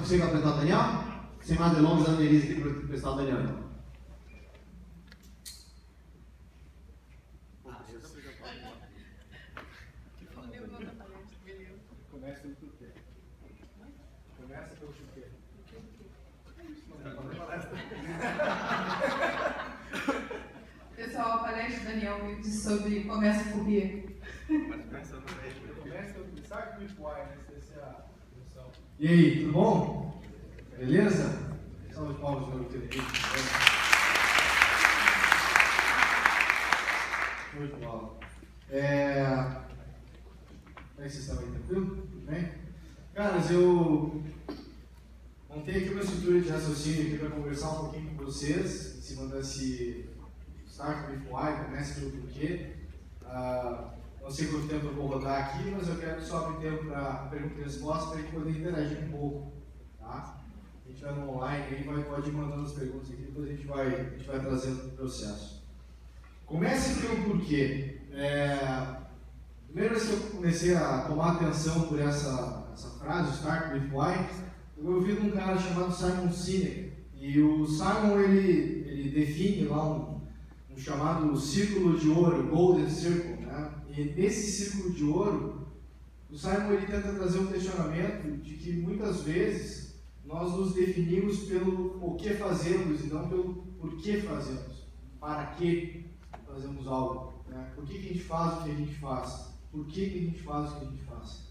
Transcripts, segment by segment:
consigo apresentar o Daniel? Sem mais delongas, a Annelise aqui para apresentar o Daniel. Então. Começa pelo porquê. Começa pelo porquê. Pessoal, a palestra do Daniel me disse sobre começa por quê. Começa pelo sabe muito why, né? Essa é a função. E aí, tudo bom? Beleza? Salve de palmas para o meu querido. Muito bom. Como é que vocês estão aí? Tranquilo? Tudo bem? Caras, eu montei aqui uma estrutura de raciocínio aqui para conversar um pouquinho com vocês, em cima desse Start with Why, comece pelo porquê. Não sei quanto tempo eu vou rodar aqui, mas eu quero que só abrir tempo para pergunta e resposta para a gente poder interagir um pouco. Tá? A gente vai no online aí, pode ir mandando as perguntas aqui, depois a gente vai trazendo o processo. Comece pelo porquê. Primeira vez que eu comecei a tomar atenção por essa frase, Start with Why, eu ouvi de um cara chamado Simon Sinek. E o Simon ele define lá um chamado círculo de ouro, Golden Circle, né? E nesse círculo de ouro, o Simon ele tenta trazer um questionamento de que muitas vezes nós nos definimos pelo o que fazemos e não pelo por que fazemos, para que fazemos algo, né? Por que a gente faz o que a gente faz? Por que a gente faz o que a gente faz?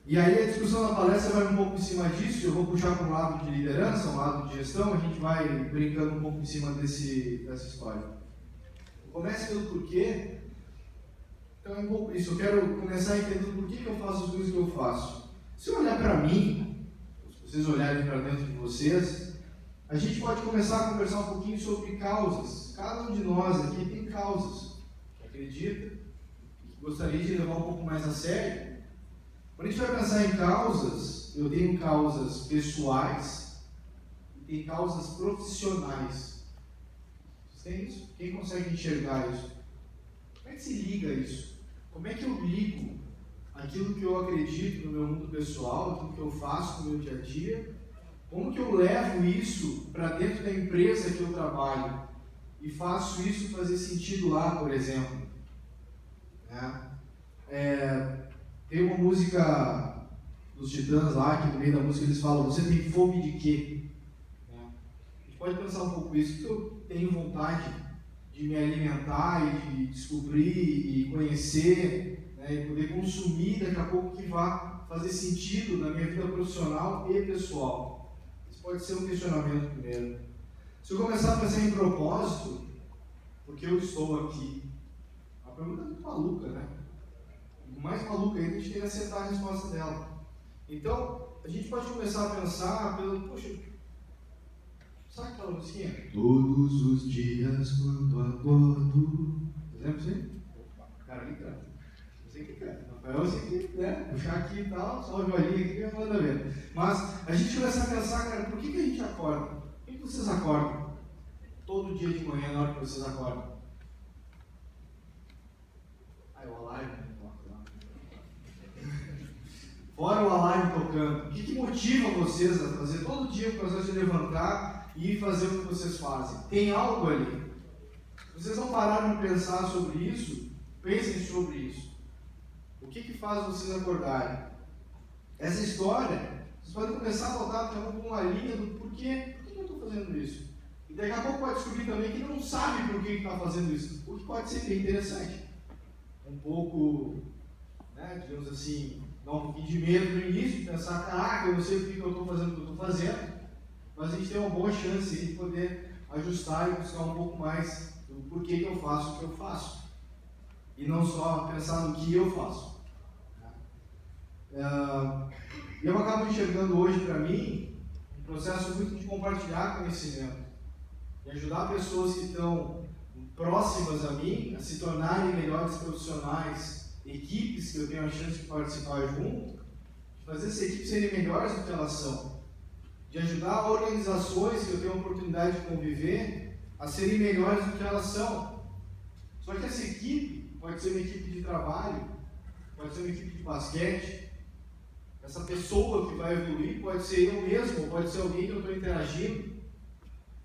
E aí a discussão da palestra vai um pouco em cima disso. Eu vou puxar para um lado de liderança, um lado de gestão, a gente vai brincando um pouco em cima dessa história. Comece pelo porquê. Então é um pouco isso, eu quero começar entendendo por que eu faço as coisas que eu faço. Se eu olhar para mim, se vocês olharem para dentro de vocês, a gente pode começar a conversar um pouquinho sobre causas. Cada um de nós aqui tem causas que acredita, que gostaria de levar um pouco mais a sério. Quando a gente vai pensar em causas, eu tenho causas pessoais e tenho causas profissionais. Vocês têm isso? Quem consegue enxergar isso? Como é que se liga isso? Como é que eu ligo aquilo que eu acredito no meu mundo pessoal, aquilo que eu faço no meu dia a dia? Como que eu levo isso para dentro da empresa que eu trabalho e faço isso fazer sentido lá, por exemplo? Tem uma música dos Titãs lá, que no meio da música eles falam, você tem fome de quê? A gente pode pensar um pouco isso, que eu tenho vontade de me alimentar e de descobrir e conhecer, né, e poder consumir daqui a pouco que vá fazer sentido na minha vida profissional e pessoal. Isso pode ser um questionamento primeiro. Se eu começar a pensar em propósito, porque eu estou aqui? A pergunta é muito maluca, né? O mais maluco ainda, a gente tem que acertar a resposta dela. Então, a gente pode começar a pensar pelo, poxa, sabe aquela musiquinha? Todos os dias quando acordo. Lembra assim? Cara, ali canta. Você que canta. Rafael, você que, né? Puxar aqui e tal, só o joelhinho aqui que manda ver. Mas a gente começa a pensar, cara, por que a gente acorda? Por que vocês acordam? Todo dia de manhã, na hora que vocês acordam. O alarme. Fora o alarme tocando, o que motiva vocês a fazer todo dia o processo de levantar e fazer o que vocês fazem? Tem algo ali. Vocês não pararam de pensar sobre isso? Pensem sobre isso. O que faz vocês acordarem? Essa história, vocês podem começar a botar com uma linha do porquê. Por que eu estou fazendo isso? E daqui a pouco pode descobrir também que não sabe por que está fazendo isso. O que pode ser bem interessante. Um pouco, né, digamos assim, dar um pouquinho de medo no início, de pensar, caraca, eu não sei por que eu estou fazendo o que eu estou fazendo, mas a gente tem uma boa chance aí de poder ajustar e buscar um pouco mais do porquê que eu faço o que eu faço. E não só pensar no que eu faço. Eu acabo enxergando hoje para mim um processo muito de compartilhar conhecimento e ajudar pessoas que estão próximas a mim a se tornarem melhores profissionais, equipes que eu tenho a chance de participar junto, de fazer essas equipes serem melhores do que elas são, de ajudar organizações que eu tenho a oportunidade de conviver a serem melhores do que elas são. Só que essa equipe pode ser uma equipe de trabalho, pode ser uma equipe de basquete, Essa pessoa que vai evoluir pode ser eu mesmo, pode ser alguém que eu estou interagindo.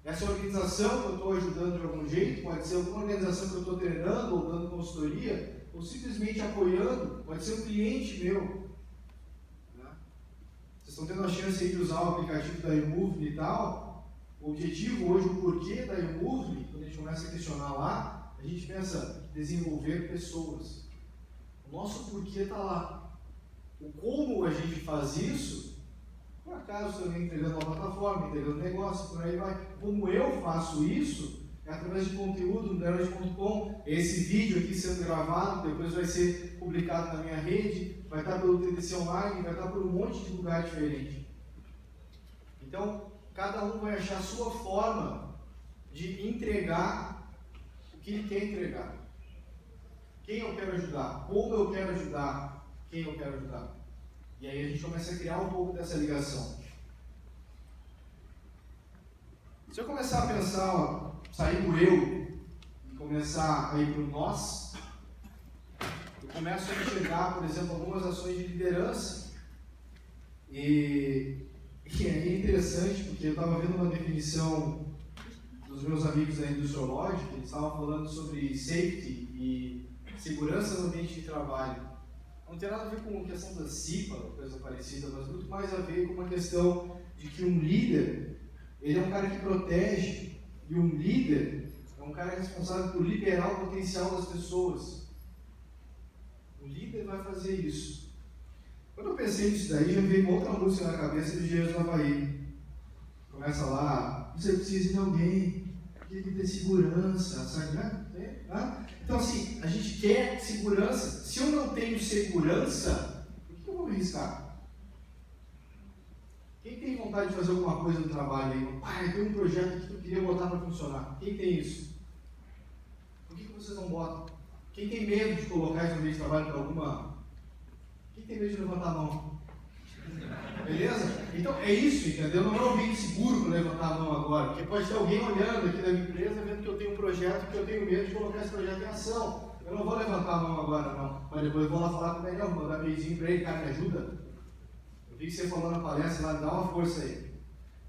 Essa organização que eu estou ajudando de algum jeito, pode ser alguma organização que eu estou treinando ou dando consultoria, ou simplesmente apoiando, pode ser um cliente meu. Né? Vocês estão tendo a chance aí de usar o aplicativo da YouMove e tal. O objetivo hoje, o porquê da YouMove, quando a gente começa a questionar lá, a gente pensa em desenvolver pessoas. O nosso porquê está lá. O como a gente faz isso, por acaso também entregando uma plataforma, entregando negócio, por aí vai. Como eu faço isso, é através de conteúdo no Derod.com. Esse vídeo aqui sendo gravado, depois vai ser publicado na minha rede, vai estar pelo TDC Online, vai estar por um monte de lugar diferente. Então, cada um vai achar a sua forma de entregar o que ele quer entregar. Quem eu quero ajudar? Como eu quero ajudar? Quem eu quero ajudar? E aí a gente começa a criar um pouco dessa ligação. Se eu começar a pensar, sair do eu e começar a ir para o nós, eu começo a enxergar, por exemplo, algumas ações de liderança. E é interessante, porque eu estava vendo uma definição dos meus amigos da Industrial Logic, eles estavam falando sobre safety e segurança no ambiente de trabalho. Não tem nada a ver com a questão da CIPA, coisa parecida, mas muito mais a ver com uma questão de que um líder, ele é um cara que protege, e um líder é um cara responsável por liberar o potencial das pessoas. O líder vai fazer isso. Quando eu pensei nisso daí, já veio outra música na cabeça do Engenheiros do Havaí. Começa lá, você precisa de alguém que tem segurança, sabe? Né? Então assim, a gente quer segurança. Se eu não tenho segurança, por que eu vou me arriscar? Quem tem vontade de fazer alguma coisa no trabalho aí? Pai, tem um projeto aqui que eu queria botar para funcionar. Quem tem isso? Por que vocês não botam? Quem tem medo de colocar isso no meio de trabalho para alguma... Quem tem medo de levantar a mão? Beleza? Então é isso, entendeu? Não é um ambiente seguro para levantar a mão agora, porque pode ter alguém olhando aqui da minha empresa, vendo que eu tenho um projeto, que eu tenho medo de colocar esse projeto em ação. Eu não vou levantar a mão agora, não. Mas depois eu vou lá falar com o Daniel, mandar beijinho para ele, cara, me ajuda. Eu vi que você falou na palestra lá, dá uma força aí.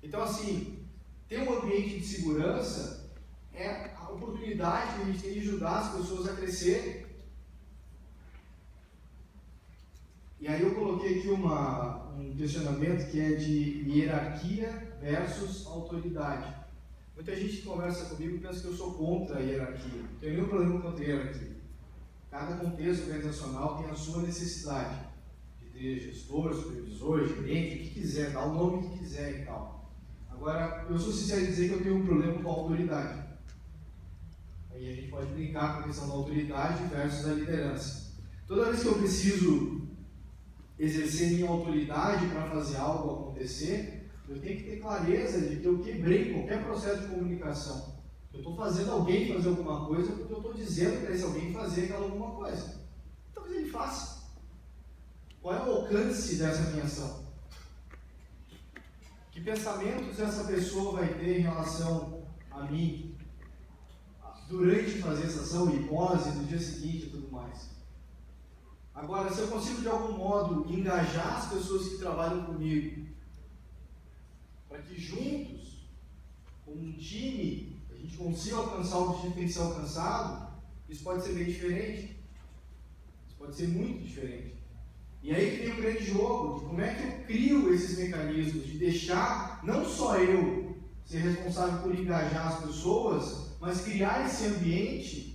Então, assim, ter um ambiente de segurança é a oportunidade que a gente tem de ajudar as pessoas a crescerem. E aí eu coloquei aqui um questionamento que é de hierarquia versus autoridade. Muita gente que conversa comigo pensa que eu sou contra a hierarquia. Não tenho nenhum problema contra a hierarquia. Cada contexto organizacional tem a sua necessidade de ter gestor, supervisor, gerente, o que quiser, dá o nome que quiser e tal. Agora, eu sou sincero em dizer que eu tenho um problema com a autoridade. Aí a gente pode brincar com a questão da autoridade versus a liderança. Toda vez que eu preciso exercer minha autoridade para fazer algo acontecer, eu tenho que ter clareza de que eu quebrei qualquer processo de comunicação. Eu estou fazendo alguém fazer alguma coisa porque eu estou dizendo para esse alguém fazer aquela alguma coisa. Talvez ele faça. Qual é o alcance dessa minha ação? Que pensamentos essa pessoa vai ter em relação a mim durante fazer essa ação e pós e no dia seguinte e tudo mais? Agora, se eu consigo de algum modo engajar as pessoas que trabalham comigo, para que juntos, como um time, a gente consiga alcançar o objetivo que tem que ser alcançado, isso pode ser bem diferente. Isso pode ser muito diferente. E aí que tem o grande jogo, de como é que eu crio esses mecanismos, de deixar não só eu ser responsável por engajar as pessoas, mas criar esse ambiente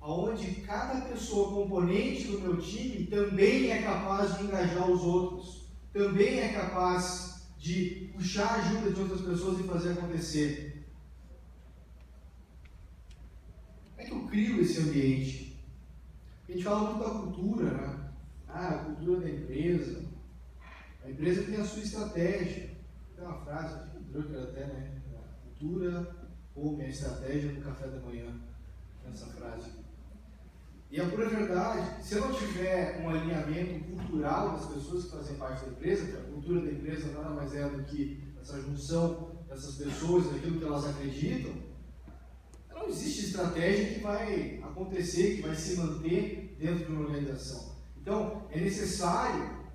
onde cada pessoa componente do meu time também é capaz de engajar os outros, também é capaz de puxar a ajuda de outras pessoas e fazer acontecer. Como é que eu crio esse ambiente? A gente fala muito da cultura, né? A cultura da empresa. A empresa tem a sua estratégia. Tem uma frase, acho que o Drucker até, né? A cultura ou minha estratégia no café da manhã. Essa frase. E a pura verdade, se eu não tiver um alinhamento cultural das pessoas que fazem parte da empresa, que a cultura da empresa nada mais é do que essa junção dessas pessoas, daquilo que elas acreditam, não existe estratégia que vai acontecer, que vai se manter dentro de uma organização. Então, é necessário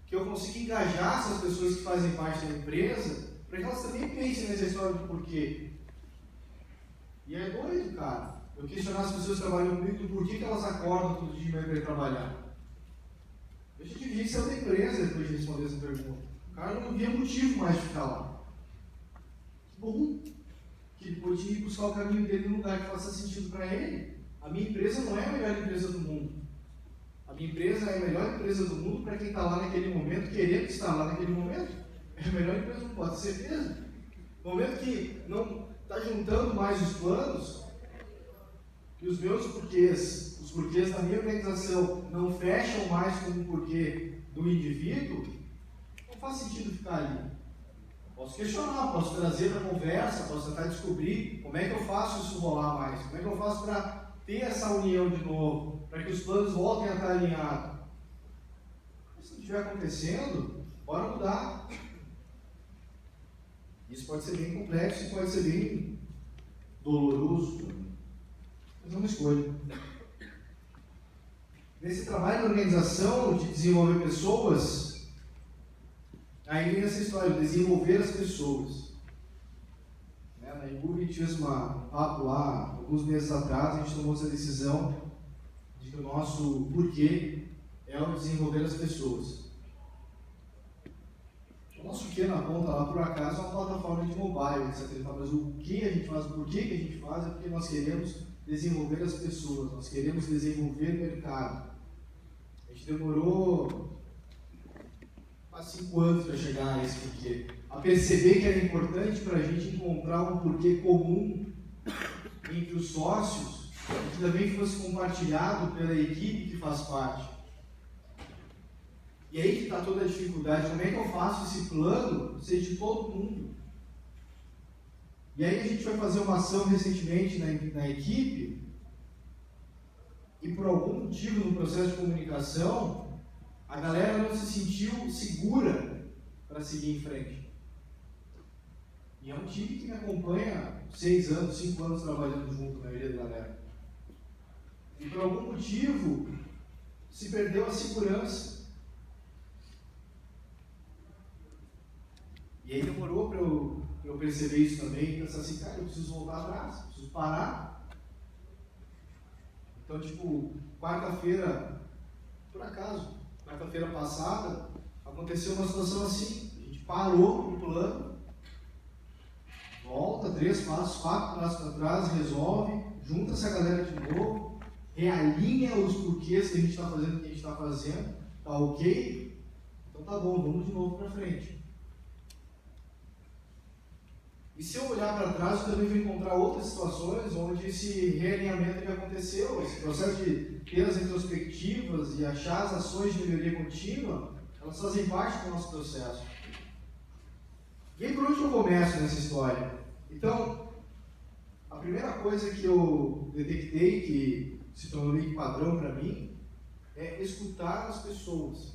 que eu consiga engajar essas pessoas que fazem parte da empresa, para que elas também pensem nessa história do porquê. E é doido, cara, eu questionar as pessoas que trabalham comigo do porquê que elas acordam todo dia para ir trabalhar. Eu já tive gente que saiu da empresa depois de responder essa pergunta. O cara não via motivo mais de ficar lá. Que bom que ele pôde ir buscar o caminho dele num lugar que faça sentido para ele. A minha empresa não é a melhor empresa do mundo. A minha empresa é a melhor empresa do mundo para quem está lá naquele momento, querendo estar lá naquele momento. É a melhor empresa do mundo, pode ter certeza. No momento que não está juntando mais os planos e os meus porquês, os porquês da minha organização não fecham mais com o porquê do indivíduo, não faz sentido ficar ali. Posso questionar, posso trazer para a conversa, posso tentar descobrir como é que eu faço isso rolar mais, como é que eu faço para ter essa união de novo, para que os planos voltem a estar alinhados. Mas se não estiver acontecendo, bora mudar. Isso pode ser bem complexo, pode ser bem doloroso, mas é uma escolha. Nesse trabalho de organização, de desenvolver pessoas, aí vem essa história, desenvolver as pessoas. Na IGUB a gente fez um papo lá, alguns meses atrás, a gente tomou essa decisão de que o nosso porquê é o desenvolver as pessoas. O nosso quê na ponta lá, por acaso, é uma plataforma de mobile, etc. Mas o que a gente faz, o porquê que a gente faz é porque nós queremos desenvolver as pessoas, nós queremos desenvolver o mercado. A gente demorou quase 5 anos para chegar a esse porquê. A perceber que era importante para a gente encontrar um porquê comum entre os sócios, que também fosse compartilhado pela equipe que faz parte. E aí que está toda a dificuldade, como é que eu faço esse plano ser de todo mundo? E aí a gente foi fazer uma ação recentemente na equipe, e por algum motivo no processo de comunicação, a galera não se sentiu segura para seguir em frente. E é um time que me acompanha 6 anos, 5 anos trabalhando junto, a maioria da galera. E por algum motivo, se perdeu a segurança. E aí demorou para eu perceber isso também, e pensar assim, cara, eu preciso voltar atrás, preciso parar. Então, tipo, quarta-feira, por acaso, quarta-feira passada, aconteceu uma situação assim, a gente parou o plano, volta 3 passos, 4 passos para trás, resolve, junta essa galera de novo, realinha os porquês que a gente está fazendo o que a gente está fazendo, tá ok? Então tá bom, vamos de novo para frente. E se eu olhar para trás, eu também vou encontrar outras situações onde esse realinhamento que aconteceu, esse processo de ter as retrospectivas e achar as ações de melhoria contínua, elas fazem parte do nosso processo. E aí por onde eu começo nessa história? Então, a primeira coisa que eu detectei, que se tornou meio que padrão para mim, é escutar as pessoas.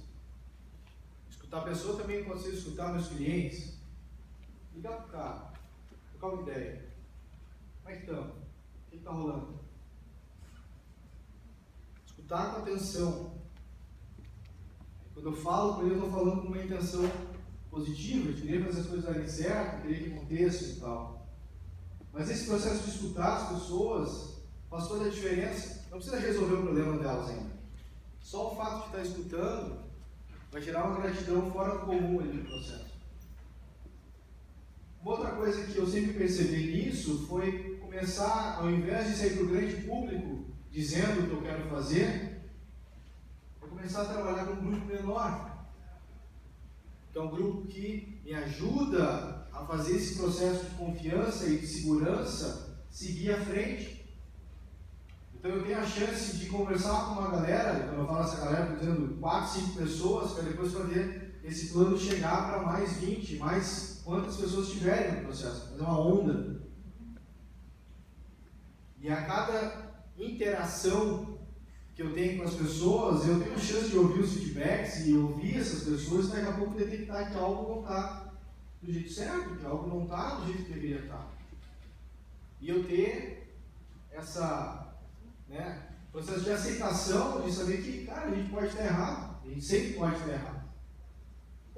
Escutar a pessoa também pode ser escutar meus clientes. Ligar para o cara. Qual a ideia? Como é que estamos? O que está rolando? Escutar com atenção. Quando eu falo com ele, eu estou falando com uma intenção positiva, eu queria fazer as coisas darem certo, eu queria que aconteça e tal. Mas esse processo de escutar as pessoas faz toda a diferença. Não precisa resolver o problema delas ainda. Só o fato de estar escutando vai gerar uma gratidão fora do comum ali no processo. Uma outra coisa que eu sempre percebi nisso foi começar, ao invés de sair para o grande público dizendo o que eu quero fazer, eu começar a trabalhar com um grupo menor. Que é um grupo que me ajuda a fazer esse processo de confiança e de segurança seguir à frente. Então eu tenho a chance de conversar com uma galera, quando eu falo essa galera, estou dizendo 4, 5 pessoas, para depois fazer esse plano chegar para mais 20, mais quantas pessoas tiverem no processo, fazer uma onda. E a cada interação que eu tenho com as pessoas, eu tenho a chance de ouvir os feedbacks e ouvir essas pessoas e daqui a pouco detectar que algo não está do jeito certo, que algo não está do jeito que deveria estar. E eu ter essa, processo de aceitação, de saber que, cara, a gente pode estar errado, a gente sempre pode estar errado.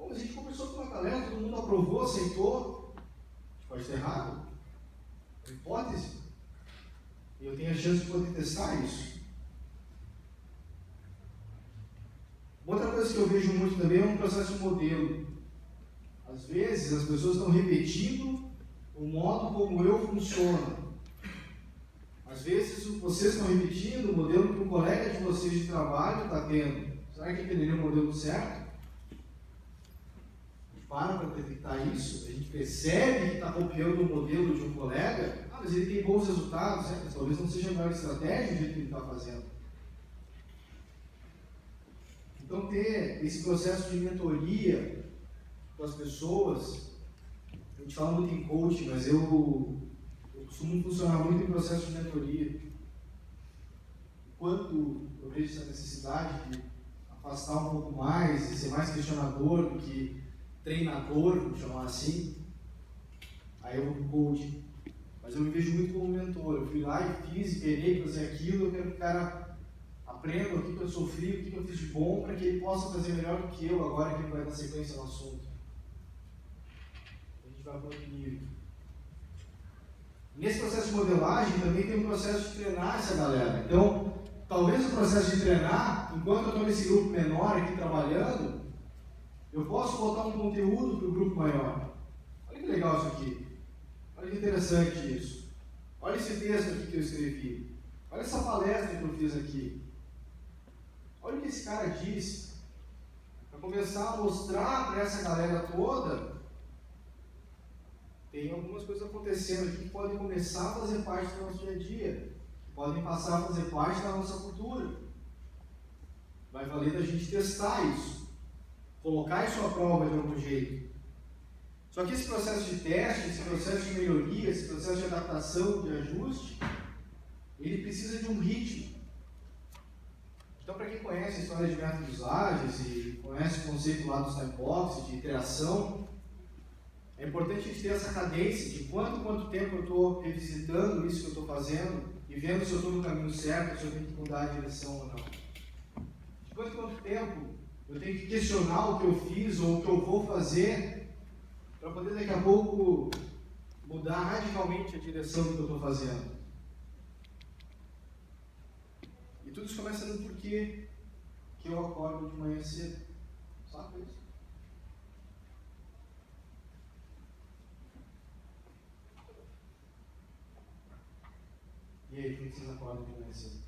Bom, a gente conversou com uma galera, todo mundo aprovou, aceitou. Pode estar errado. É uma hipótese. E eu tenho a chance de poder testar isso. Outra coisa que eu vejo muito também é um processo de modelo. Às vezes as pessoas estão repetindo o modo como eu funciono. Às vezes vocês estão repetindo o modelo que um colega de vocês de trabalho está tendo. Será que aquele é o modelo certo? A gente para detectar isso, a gente percebe que está copiando o modelo de um colega, mas ele tem bons resultados, mas talvez não seja a melhor estratégia do jeito que ele está fazendo. Então, ter esse processo de mentoria com as pessoas, a gente fala muito em coaching, mas eu costumo funcionar muito em processo de mentoria. Enquanto eu vejo essa necessidade de afastar um pouco mais, de ser mais questionador do que treinador, vamos chamar assim, aí eu vou para o coaching. Mas eu me vejo muito como mentor. Eu fui lá e fiz, esperei fazer aquilo, eu quero que o cara aprenda o que eu sofri, o que eu fiz de bom, para que ele possa fazer melhor do que eu, agora que ele vai dar sequência no assunto. A gente vai para outro nível. Nesse processo de modelagem também tem um processo de treinar essa galera. Então, talvez o processo de treinar, enquanto eu estou nesse grupo menor aqui trabalhando, eu posso botar um conteúdo para o grupo maior. Olha que legal isso aqui. Olha que interessante isso. Olha esse texto aqui que eu escrevi. Olha essa palestra que eu fiz aqui. Olha o que esse cara disse. Para começar a mostrar para essa galera toda, tem algumas coisas acontecendo aqui que podem começar a fazer parte do nosso dia a dia, que podem passar a fazer parte da nossa cultura. Vai valer da gente testar isso, colocar isso à prova de algum jeito. Só que esse processo de teste, esse processo de melhoria, esse processo de adaptação, de ajuste, ele precisa de um ritmo. Então, para quem conhece a história de métodos ágeis e conhece o conceito lá do time box, de iteração, é importante a gente ter essa cadência de quanto tempo eu estou revisitando isso que eu estou fazendo e vendo se eu estou no caminho certo, se eu tenho que mudar a direção ou não. De quanto tempo eu tenho que questionar o que eu fiz ou o que eu vou fazer para poder daqui a pouco mudar radicalmente a direção do que eu estou fazendo. E tudo isso começa no porquê que eu acordo de manhã cedo. Sabe isso? E aí, por que vocês acordam de manhã cedo?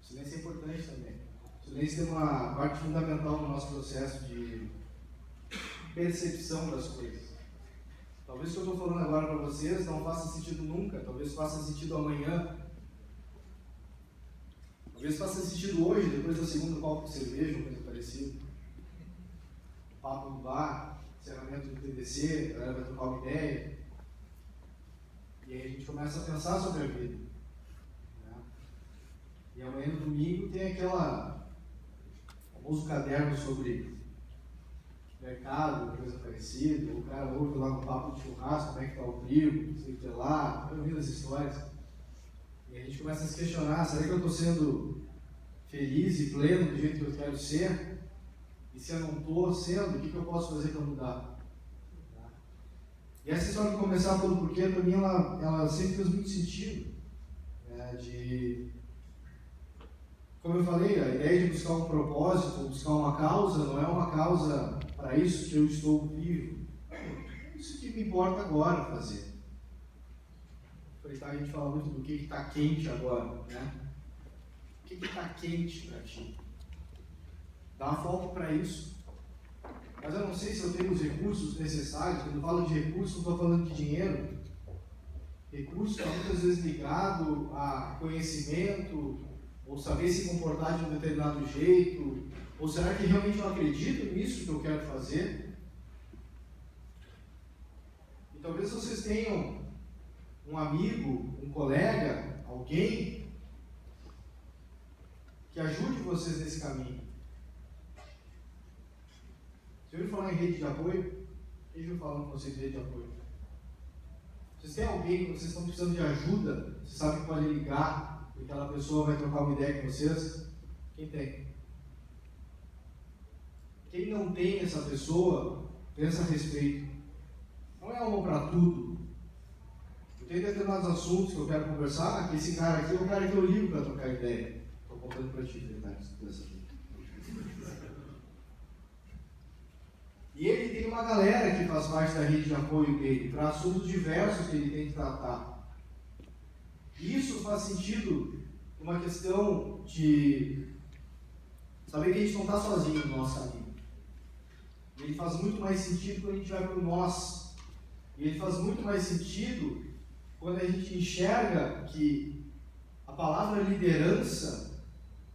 O silêncio é importante também. O silêncio tem uma parte fundamental no nosso processo de percepção das coisas. Talvez o que eu estou falando agora para vocês não faça sentido nunca, talvez faça sentido amanhã. Talvez faça sentido hoje, depois do segundo copo de cerveja, ou coisa parecida. Papo do bar, encerramento do TDC, a galera vai trocar uma ideia. E aí a gente começa a pensar sobre a vida. Né? E amanhã no domingo tem aquela famoso caderno sobre mercado, coisa parecida, o cara ouve lá no papo de churrasco, como é que está o trigo, não sei o que lá, vai ouvindo as histórias. E a gente começa a se questionar, será que eu estou sendo feliz e pleno do jeito que eu quero ser? E se eu não estou sendo, o que eu posso fazer para mudar? E essa história de começar pelo porquê, para mim, ela sempre fez muito sentido. Como eu falei, a ideia de buscar um propósito, buscar uma causa, não é uma causa para isso que eu estou vivo. É isso que me importa agora fazer. A gente fala muito do que está quente agora, né? O que está quente para ti? Dá foco para isso. Mas eu não sei se eu tenho os recursos necessários. Quando eu falo de recursos, não estou falando de dinheiro. Recurso está muitas vezes ligado a conhecimento, ou saber se comportar de um determinado jeito, ou será que realmente eu acredito nisso que eu quero fazer? E talvez vocês tenham um amigo, um colega, alguém que que ajude vocês nesse caminho. Você ouviu falar em rede de apoio? Quem viu falando com vocês de rede de apoio? Vocês têm alguém que vocês estão precisando de ajuda, vocês sabem que pode ligar, e aquela pessoa vai trocar uma ideia com vocês? Quem tem? Quem não tem essa pessoa, pensa a respeito. Não é uma para tudo. Eu tenho determinados assuntos que eu quero conversar, que esse cara aqui é o cara que eu ligo para trocar ideia. Estou contando para ti, detalhes dessa aqui. E ele tem uma galera que faz parte da rede de apoio dele, para assuntos diversos que ele tem que tratar. E isso faz sentido uma questão de saber que a gente não está sozinho no nosso caminho. Ele faz muito mais sentido quando a gente vai para o nós. E ele faz muito mais sentido quando a gente enxerga que a palavra liderança,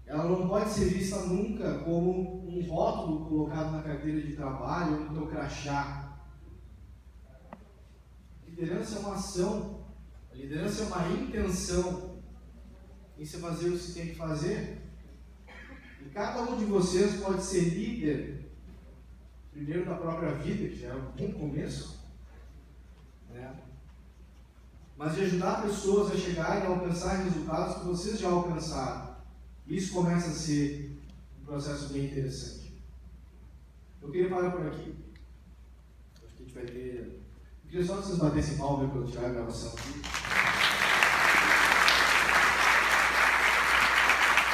ela não pode ser vista nunca como um rótulo colocado na carteira de trabalho ou no teu crachá. Liderança é uma ação, a liderança é uma intenção em se fazer o que se tem que fazer. E cada um de vocês pode ser líder, primeiro da própria vida, que já é um bom começo, né? Mas de ajudar pessoas a chegarem a alcançar resultados que vocês já alcançaram. Isso começa a ser um processo bem interessante. Eu queria parar por aqui. Acho que a gente vai ter... Eu queria só que vocês batessem palma quando eu tirar a gravação aqui.